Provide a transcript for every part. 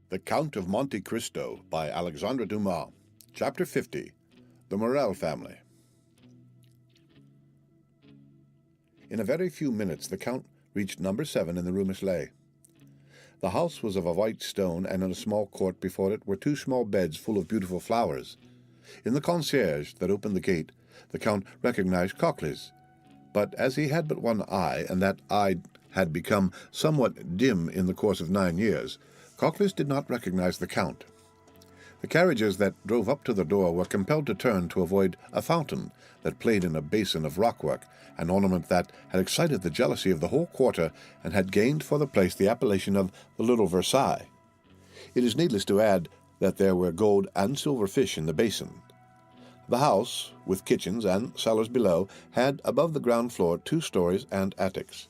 The Count of Monte Cristo by Alexandre Dumas. Chapter 50. The Morrel Family. In a very few minutes the Count reached number 7 in the Rue Michelet. The house was of a white stone, and in a small court before it were 2 small beds full of beautiful flowers. In the concierge that opened the gate, the Count recognized Cocles, but as he had but one eye, and that eye had become somewhat dim in the course of 9 years, Cocles did not recognize the Count. The carriages that drove up to the door were compelled to turn to avoid a fountain that played in a basin of rockwork, an ornament that had excited the jealousy of the whole quarter and had gained for the place the appellation of the Little Versailles. It is needless to add that there were gold and silver fish in the basin. The house, with kitchens and cellars below, had above the ground floor 2 stories and attics.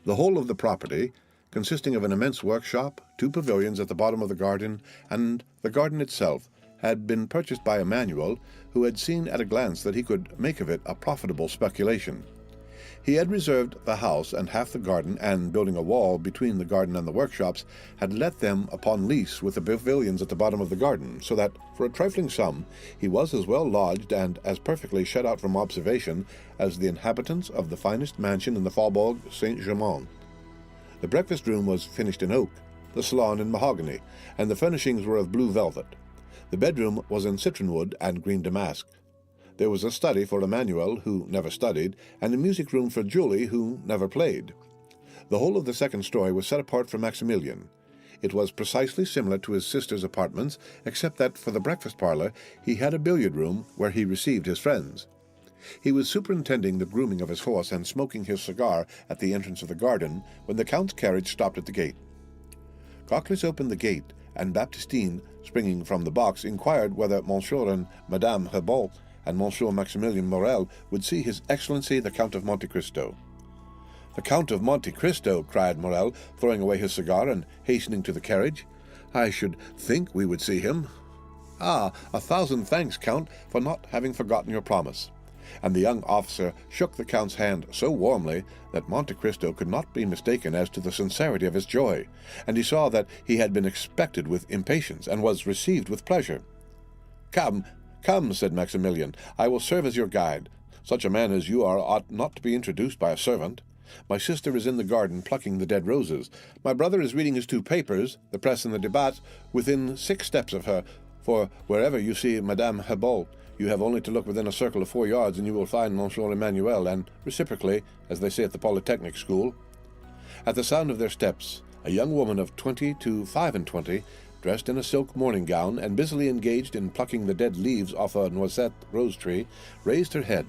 The whole of the property, consisting of an immense workshop, 2 pavilions at the bottom of the garden, and the garden itself, had been purchased by Emmanuel, who had seen at a glance that he could make of it a profitable speculation. He had reserved the house and half the garden, and, building a wall between the garden and the workshops, had let them upon lease with the pavilions at the bottom of the garden, so that, for a trifling sum, he was as well lodged and as perfectly shut out from observation as the inhabitants of the finest mansion in the Faubourg Saint-Germain. The breakfast room was finished in oak, the salon in mahogany, and the furnishings were of blue velvet. The bedroom was in citron wood and green damask. There was a study for Emmanuel, who never studied, and a music room for Julie, who never played. The whole of the second story was set apart for Maximilian. It was precisely similar to his sister's apartments, except that for the breakfast parlor he had a billiard room where he received his friends. He was superintending the grooming of his horse and smoking his cigar at the entrance of the garden when the Count's carriage stopped at the gate. Cocles opened the gate, and Baptistine, springing from the box, inquired whether Monsieur and Madame Herbault and Monsieur Maximilian Morrel would see His Excellency the Count of Monte Cristo. "The Count of Monte Cristo!" cried Morrel, throwing away his cigar and hastening to the carriage. "I should think we would see him." "Ah, 1,000 thanks, Count, for not having forgotten your promise." And the young officer shook the Count's hand so warmly that Monte Cristo could not be mistaken as to the sincerity of his joy, and he saw that he had been expected with impatience and was received with pleasure. "Come, come," said Maximilian, "I will serve as your guide. Such a man as you are ought not to be introduced by a servant. My sister is in the garden plucking the dead roses. My brother is reading his 2 papers, the Press and the Débats, within 6 steps of her, for wherever you see Madame Herbault, you have only to look within a circle of 4 yards, and you will find Monsieur Emmanuel, and reciprocally, as they say at the Polytechnic School." At the sound of their steps, a young woman of 20 to 25, dressed in a silk morning gown, and busily engaged in plucking the dead leaves off a noisette rose tree, raised her head.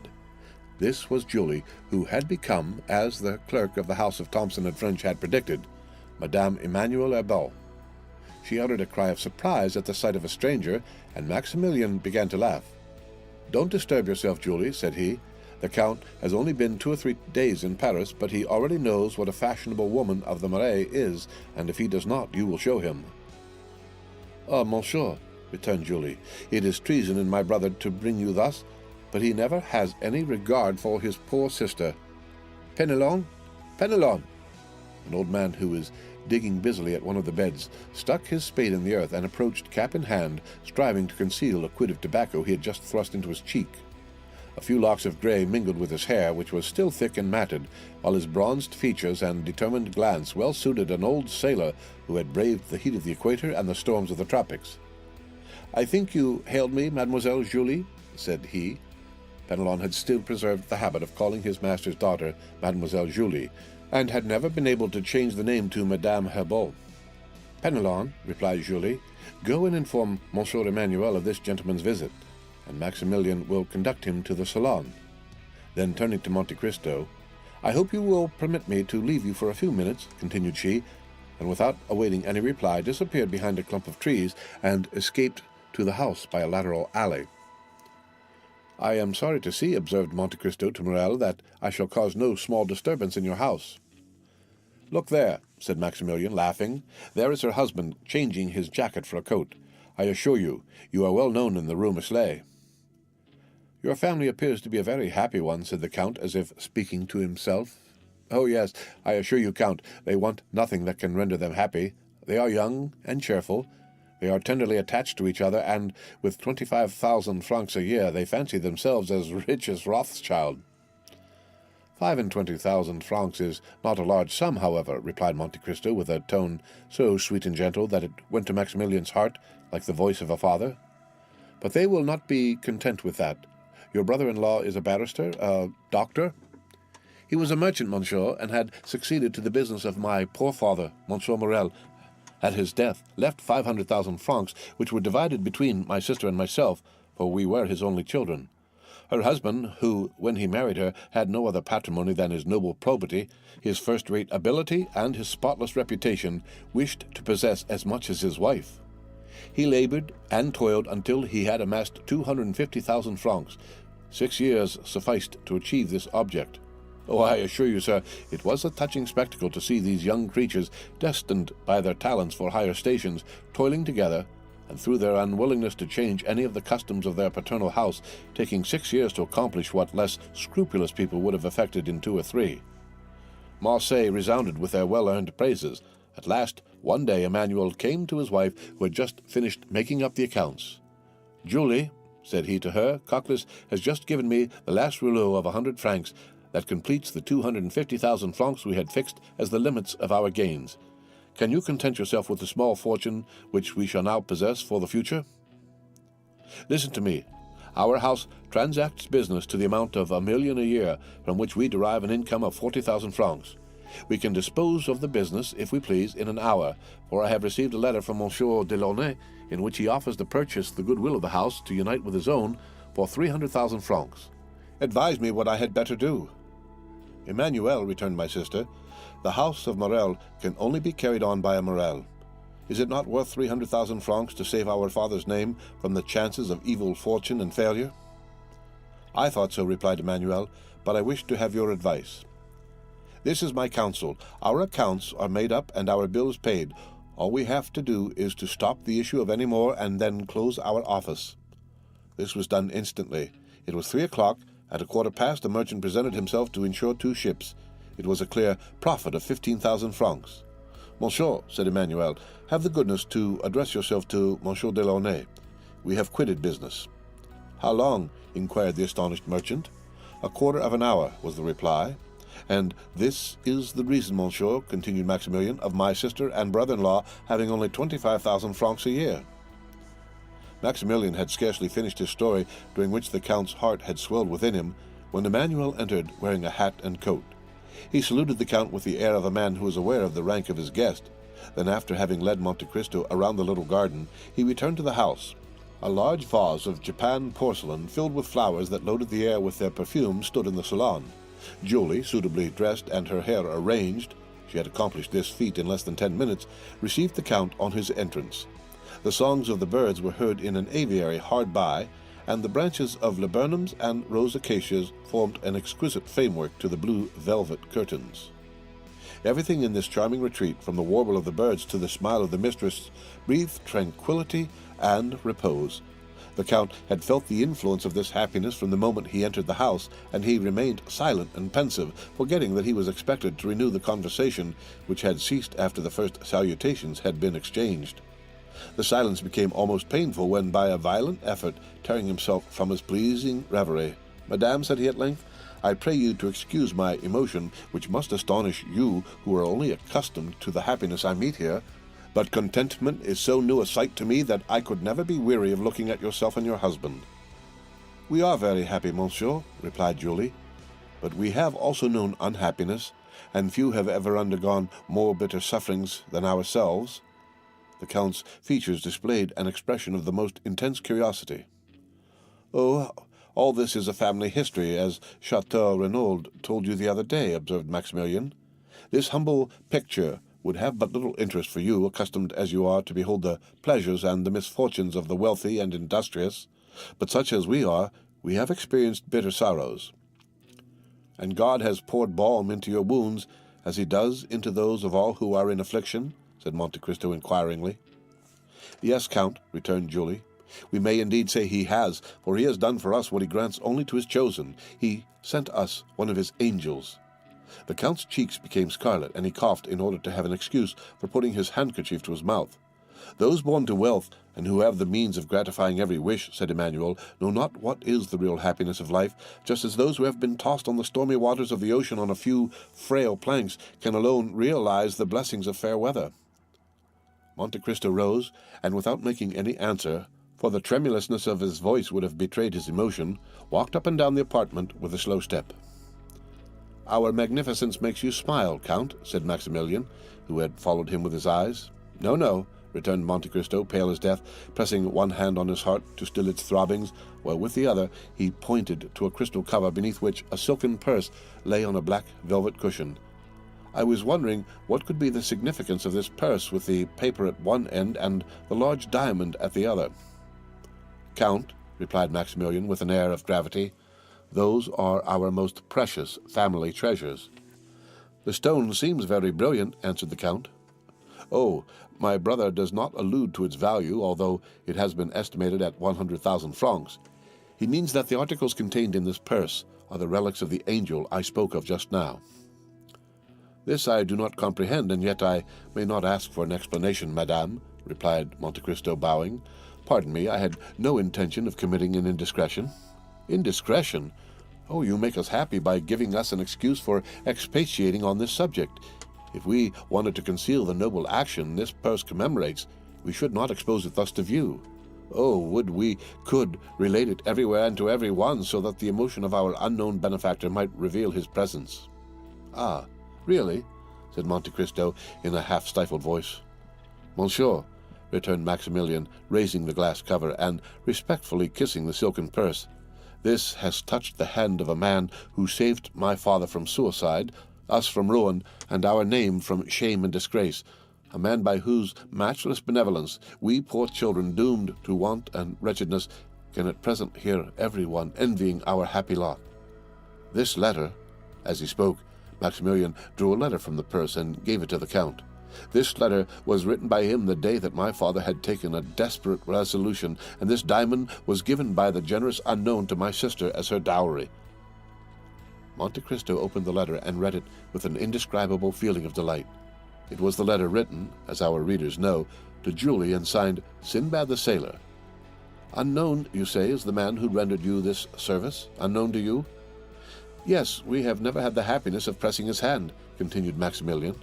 This was Julie, who had become, as the clerk of the house of Thomson and French had predicted, Madame Emmanuel Herbault. She uttered a cry of surprise at the sight of a stranger, and Maximilian began to laugh. "Don't disturb yourself, Julie," said he. "The Count has only been 2 or 3 days in Paris, but he already knows what a fashionable woman of the Marais is, and if he does not, you will show him." "Ah, monsieur," returned Julie, "it is treason in my brother to bring you thus, but he never has any regard for his poor sister. Penelon, Penelon!" An old man who was digging busily at one of the beds stuck his spade in the earth and approached cap in hand, striving to conceal a quid of tobacco he had just thrust into his cheek. A few locks of grey mingled with his hair, which was still thick and matted, while his bronzed features and determined glance well suited an old sailor who had braved the heat of the equator and the storms of the tropics. "I think you hailed me, Mademoiselle Julie?" said he. Penelon had still preserved the habit of calling his master's daughter Mademoiselle Julie, and had never been able to change the name to Madame Herbault. "Penelon," replied Julie, "go and inform Monsieur Emmanuel of this gentleman's visit, and Maximilian will conduct him to the salon." Then, turning to Monte Cristo, "I hope you will permit me to leave you for a few minutes," continued she, and without awaiting any reply disappeared behind a clump of trees and escaped to the house by a lateral alley. "I am sorry to see," observed Monte Cristo to Morrel, "that I shall cause no small disturbance in your house." "Look there," said Maximilian, laughing. "There is her husband changing his jacket for a coat. I assure you, you are well known in the Rue Michelet." "Your family appears to be a very happy one," said the Count, as if speaking to himself. "Oh, yes, I assure you, Count, they want nothing that can render them happy. They are young and cheerful. They are tenderly attached to each other, and with 25,000 francs a year, they fancy themselves as rich as Rothschild. 25,000 francs is not a large sum, however, replied Monte Cristo with a tone so sweet and gentle that it went to Maximilian's heart like the voice of a father. But they will not be content with that. Your brother-in-law is a barrister, a doctor? He was a merchant, monsieur, and had succeeded to the business of my poor father, Monsieur Morrel. At his death, left 500,000 francs, which were divided between my sister and myself, for we were his only children. Her husband, who, when he married her, had no other patrimony than his noble probity, his first-rate ability, and his spotless reputation, wished to possess as much as his wife. He labored and toiled until he had amassed 250,000 francs. 6 years sufficed to achieve this object. Oh, I assure you, sir, it was a touching spectacle to see these young creatures, destined by their talents for higher stations, toiling together, and through their unwillingness to change any of the customs of their paternal house, taking 6 years to accomplish what less scrupulous people would have effected in 2 or 3. Marseille resounded with their well-earned praises. At last, one day, Emmanuel came to his wife, who had just finished making up the accounts. "Julie," said he to her, "Cocles has just given me the last rouleau of 100 francs that completes the 250,000 francs we had fixed as the limits of our gains. Can you content yourself with the small fortune which we shall now possess for the future? Listen to me. Our house transacts business to the amount of 1,000,000 a year, from which we derive an income of 40,000 francs. We can dispose of the business, if we please, in an hour, for I have received a letter from Monsieur Delaunay, in which he offers to purchase the goodwill of the house to unite with his own for 300,000 francs. Advise me what I had better do." "Emmanuel," returned my sister, "the house of Morrel can only be carried on by a Morrel. Is it not worth 300,000 francs to save our father's name from the chances of evil fortune and failure?" "I thought so," replied Emmanuel, "but I wish to have your advice." "This is my counsel. Our accounts are made up and our bills paid. All we have to do is to stop the issue of any more and then close our office." This was done instantly. It was 3 o'clock. At 1:15 the merchant presented himself to insure 2 ships. It was a clear profit of 15,000 francs. "Monsieur," said Emmanuel, "have the goodness to address yourself to Monsieur Delaunay. We have quitted business." "How long?" inquired the astonished merchant. "A quarter of an hour," was the reply. "And this is the reason, monsieur," continued Maximilian, "of my sister and brother-in-law having only 25,000 francs a year." Maximilian had scarcely finished his story, during which the Count's heart had swelled within him, when Emmanuel entered, wearing a hat and coat. He saluted the Count with the air of a man who is aware of the rank of his guest. Then, after having led Monte Cristo around the little garden, he returned to the house. A large vase of Japan porcelain, filled with flowers that loaded the air with their perfume, stood in the salon. Julie, suitably dressed and her hair arranged — she had accomplished this feat in less than 10 minutes — received the Count on his entrance. The songs of the birds were heard in an aviary hard by, and the branches of laburnums and rose acacias formed an exquisite framework to the blue velvet curtains. Everything in this charming retreat, from the warble of the birds to the smile of the mistress, breathed tranquillity and repose. The Count had felt the influence of this happiness from the moment he entered the house, and he remained silent and pensive, forgetting that he was expected to renew the conversation, which had ceased after the first salutations had been exchanged. The silence became almost painful when, by a violent effort, tearing himself from his pleasing reverie, "Madame," said he at length, "I pray you to excuse my emotion, which must astonish you, who are only accustomed to the happiness I meet here. But contentment is so new a sight to me that I could never be weary of looking at yourself and your husband." "We are very happy, monsieur," replied Julie, "but we have also known unhappiness, and few have ever undergone more bitter sufferings than ourselves." The Count's features displayed an expression of the most intense curiosity. "Oh, all this is a family history, as Chateau Renaud told you the other day," observed Maximilian. "This humble picture would have but little interest for you, accustomed as you are to behold the pleasures and the misfortunes of the wealthy and industrious, but such as we are, we have experienced bitter sorrows." "And God has poured balm into your wounds, as he does into those of all who are in affliction?" said Monte Cristo inquiringly. "Yes, Count," returned Julie. "We may indeed say he has, for he has done for us what he grants only to his chosen. He sent us one of his angels." The Count's cheeks became scarlet, and he coughed in order to have an excuse for putting his handkerchief to his mouth. "Those born to wealth, and who have the means of gratifying every wish," said Emmanuel, "know not what is the real happiness of life, just as those who have been tossed on the stormy waters of the ocean on a few frail planks can alone realize the blessings of fair weather." Monte Cristo rose, and without making any answer, for the tremulousness of his voice would have betrayed his emotion, walked up and down the apartment with a slow step. "Our magnificence makes you smile, Count," said Maximilian, who had followed him with his eyes. "No, no," returned Monte Cristo, pale as death, pressing one hand on his heart to still its throbbings, while with the other he pointed to a crystal cover beneath which a silken purse lay on a black velvet cushion. "I was wondering what could be the significance of this purse with the paper at one end and the large diamond at the other." "Count," replied Maximilian with an air of gravity, "those are our most precious family treasures." "The stone seems very brilliant," answered the Count. "Oh, my brother does not allude to its value, although it has been estimated at 100,000 francs. He means that the articles contained in this purse are the relics of the angel I spoke of just now." "This I do not comprehend, and yet I may not ask for an explanation, madame," replied Monte Cristo, bowing. "Pardon me, I had no intention of committing an indiscretion." "Indiscretion? Oh, you make us happy by giving us an excuse for expatiating on this subject. If we wanted to conceal the noble action this purse commemorates, we should not expose it thus to view. Oh, would we could relate it everywhere and to every one, so that the emotion of our unknown benefactor might reveal his presence." "Ah, really?" said Monte Cristo in a half-stifled voice. "Monsieur," returned Maximilian, raising the glass cover and respectfully kissing the silken purse, "this has touched the hand of a man who saved my father from suicide, us from ruin, and our name from shame and disgrace, a man by whose matchless benevolence we poor children doomed to want and wretchedness can at present hear every one envying our happy lot. This letter," as he spoke, Maximilian drew a letter from the purse and gave it to the Count. "This letter was written by him the day that my father had taken a desperate resolution, and this diamond was given by the generous unknown to my sister as her dowry." Monte Cristo opened the letter and read it with an indescribable feeling of delight. It was the letter written, as our readers know, to Julie and signed Sinbad the Sailor. "Unknown, you say, is the man who rendered you this service? Unknown to you?" "Yes, we have never had the happiness of pressing his hand," continued Maximilian.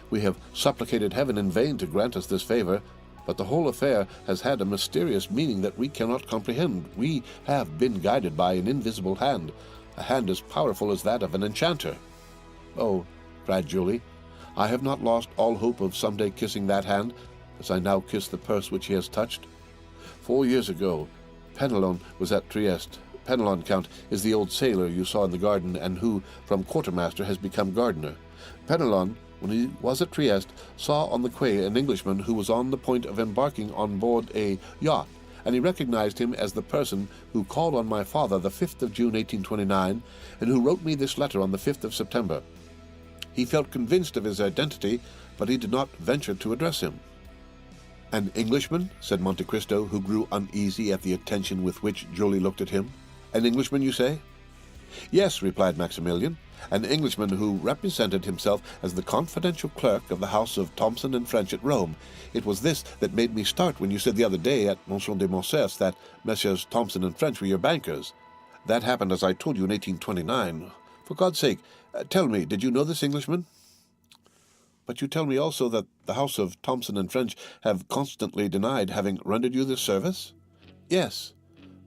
"We have supplicated heaven in vain to grant us this favor, but the whole affair has had a mysterious meaning that we cannot comprehend. We have been guided by an invisible hand, a hand as powerful as that of an enchanter." "Oh," cried Julie, "I have not lost all hope of someday kissing that hand, as I now kiss the purse which he has touched. 4 years ago, Penelon was at Trieste. Penelon, Count, is the old sailor you saw in the garden, and who, from quartermaster, has become gardener. Penelon, when he was at Trieste, saw on the quay an Englishman who was on the point of embarking on board a yacht, and he recognized him as the person who called on my father the 5th of June, 1829, and who wrote me this letter on the 5th of September. He felt convinced of his identity, but he did not venture to address him." "An Englishman?" said Monte Cristo, who grew uneasy at the attention with which Julie looked at him. "An Englishman, you say?" "Yes," replied Maximilian, "an Englishman who represented himself as the confidential clerk of the house of Thomson and French at Rome. It was this that made me start when you said the other day at M. de Morcerf's that Messrs. Thomson and French were your bankers. That happened, as I told you, in 1829. For God's sake, tell me, did you know this Englishman?" "But you tell me also that the house of Thomson and French have constantly denied having rendered you this service?" "Yes."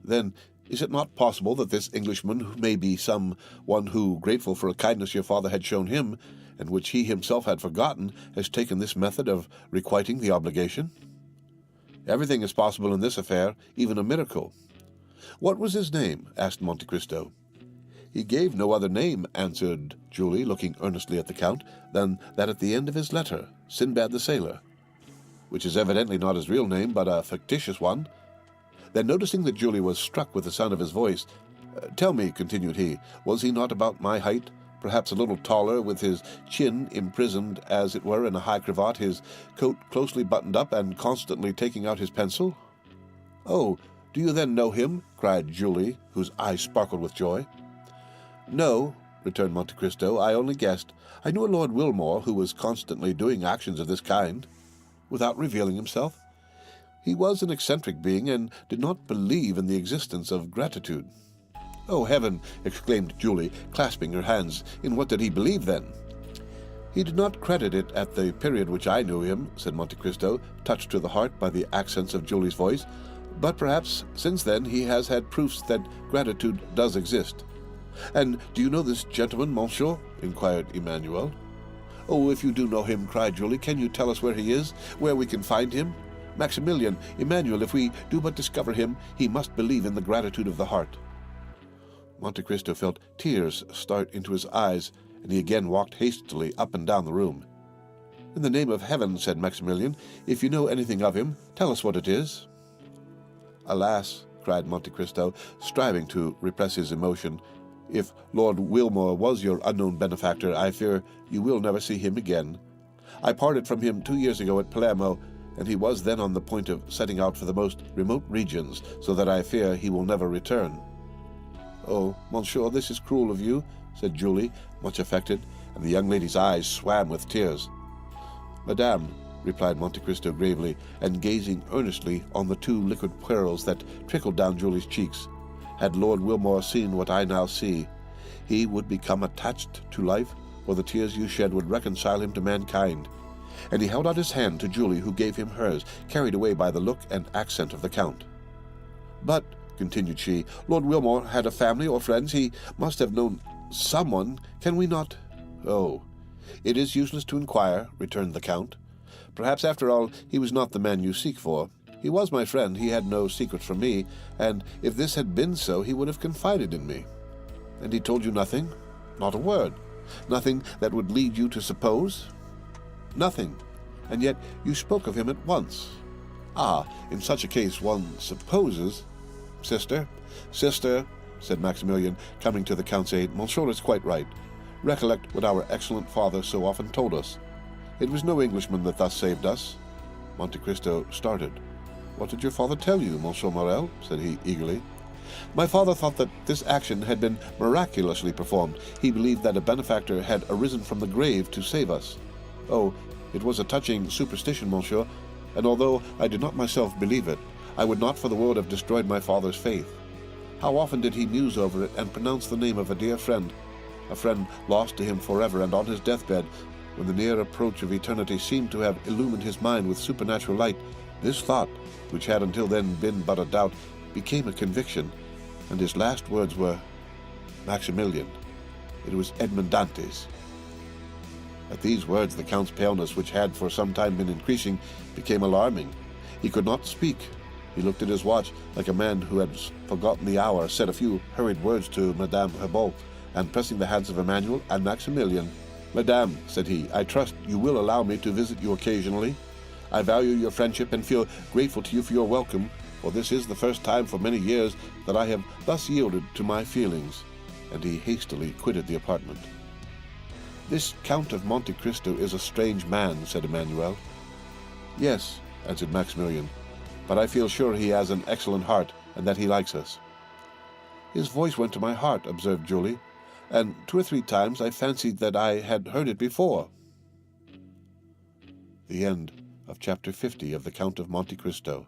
"Then is it not possible that this Englishman may be some one who, grateful for a kindness your father had shown him, and which he himself had forgotten, has taken this method of requiting the obligation?" "Everything is possible in this affair, even a miracle." "What was his name?" asked Monte Cristo. "He gave no other name," answered Julie, looking earnestly at the Count, "than that at the end of his letter, Sinbad the Sailor." "Which is evidently not his real name, but a fictitious one." Then, noticing that Julie was struck with the sound of his voice, "Tell me," continued he, "was he not about my height, perhaps a little taller, with his chin imprisoned as it were in a high cravat, his coat closely buttoned up, and constantly taking out his pencil?" "Oh, do you then know him?" cried Julie, whose eyes sparkled with joy. "No, returned Monte Cristo. "I only guessed. I knew a Lord Wilmore who was constantly doing actions of this kind, without revealing himself. He was an eccentric being, and did not believe in the existence of gratitude." "Oh, heaven!" exclaimed Julie, clasping her hands. "In what did he believe, then?" "He did not credit it at the period which I knew him," said Monte Cristo, touched to the heart by the accents of Julie's voice. "But perhaps since then he has had proofs that gratitude does exist." "And do you know this gentleman, monsieur?" inquired Emmanuel. "Oh, if you do know him," cried Julie, "can you tell us where he is, where we can find him? Maximilian, Emmanuel, if we do but discover him, he must believe in the gratitude of the heart." Monte Cristo felt tears start into his eyes, and he again walked hastily up and down the room. "In the name of heaven," said Maximilian, "if you know anything of him, tell us what it is." "Alas," cried Monte Cristo, striving to repress his emotion, "if Lord Wilmore was your unknown benefactor, I fear you will never see him again. I parted from him 2 years ago at Palermo, and he was then on the point of setting out for the most remote regions, so that I fear he will never return." "Oh, monsieur, this is cruel of you," said Julie, much affected, and the young lady's eyes swam with tears. "Madame," replied Monte Cristo gravely, and gazing earnestly on the 2 liquid pearls that trickled down Julie's cheeks, "had Lord Wilmore seen what I now see, he would become attached to life, for the tears you shed would reconcile him to mankind." And he held out his hand to Julie, who gave him hers, carried away by the look and accent of the Count. "But," continued she, "Lord Wilmore had a family or friends. He must have known someone. Can we not—" "Oh, it is useless to inquire," returned the Count. "Perhaps, after all, he was not the man you seek for. He was my friend. He had no secret from me, and if this had been so, he would have confided in me." "And he told you nothing?" "Not a word. Nothing that would lead you to suppose?" "Nothing. And yet you spoke of him at once." "Ah, in such a case one supposes—" "Sister, said Maximilian, coming to the Count's aid, "Monsieur is quite right. Recollect what our excellent father so often told us. It was no Englishman that thus saved us." Monte Cristo started. "What did your father tell you, Monsieur Morrel?" said he eagerly. "My father thought that this action had been miraculously performed. He believed that a benefactor had arisen from the grave to save us. Oh, it was a touching superstition, monsieur, and although I did not myself believe it, I would not for the world have destroyed my father's faith. How often did he muse over it and pronounce the name of a dear friend, a friend lost to him forever, and on his deathbed, when the near approach of eternity seemed to have illumined his mind with supernatural light, this thought, which had until then been but a doubt, became a conviction, and his last words were, 'Maximilian.' It was Edmond Dantes." At these words the Count's paleness, which had for some time been increasing, became alarming. He could not speak. He looked at his watch like a man who had forgotten the hour, said a few hurried words to Madame Herbault, and pressing the hands of Emmanuel and Maximilian, "Madame," said he, "I trust you will allow me to visit you occasionally. I value your friendship and feel grateful to you for your welcome, for this is the first time for many years that I have thus yielded to my feelings." And he hastily quitted the apartment. "This Count of Monte Cristo is a strange man," said Emmanuel. "Yes," answered Maximilian, "but I feel sure he has an excellent heart, and that he likes us." "His voice went to my heart," observed Julie, "and 2 or 3 times I fancied that I had heard it before." The end of Chapter 50 of The Count of Monte Cristo.